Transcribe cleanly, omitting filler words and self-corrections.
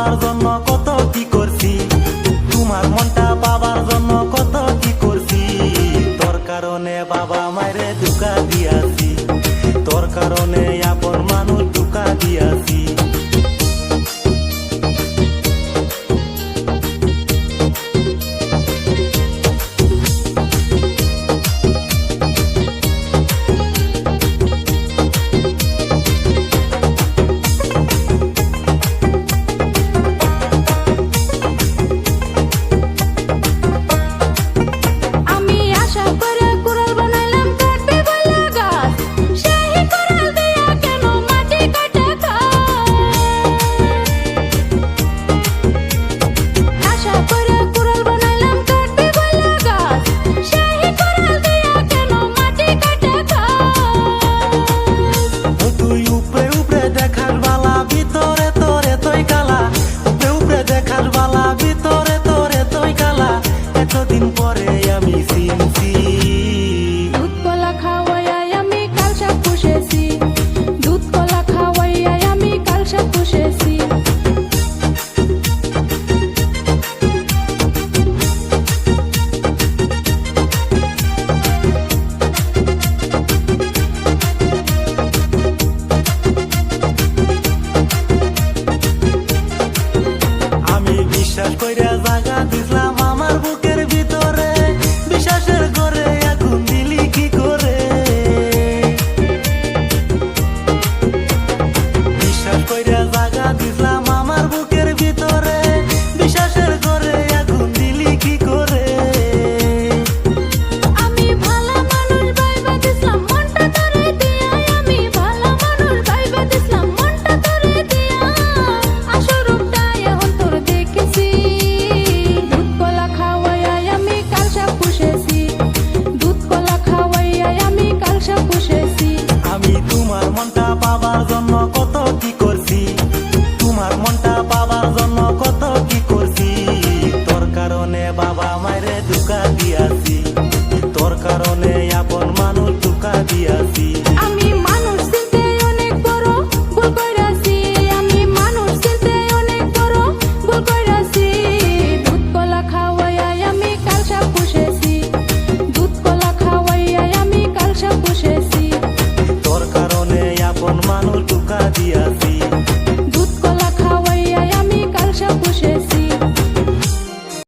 পাবার জন্য কত কি করছি, তোমার মনটা পাবার জন্য কত কি করছি। তোর কারণে বাবা মায়েরে ধোঁকা দিয়াছি, তোর কারণে আপন মানুষ ধোঁকা দিয়াছি। এতদিন পরে আমি চিনছি, দুধ কলা খাওয়াইয়া আমি কাল সাপ পুষেছি, দুধ কলা খাওয়াইয়া আমি কাল সাপ পুষেছি। আমি বিশ্বাস কইরা জায়গা দিলাম আমার বুকের ভিতরে, বিশ্বাসের করে এখন দিলি কি করে। বিশ্বাস কইরা জায়গা দিলাম আমার বুকের ভিতরে, বিশ্বাসের করে এখন দিলি কি করে। আমি ভালো মানুষ ভাইবা দিছিলাম মনটা তোরে দিয়া, আমি ভালো মানুষ ভাইবা দিছিলাম মনটা তোরে দিয়া, আসল রূপটা এখন তোর দেখেছি। দুধ কলা খাওয়াইয়া আমি কাল সাপ পুষেছি, দুধ কলা খাওয়াইয়া আমি কাল সাপ পুষেছি। আমি তোমার মনটা পাবার জন্য কত কি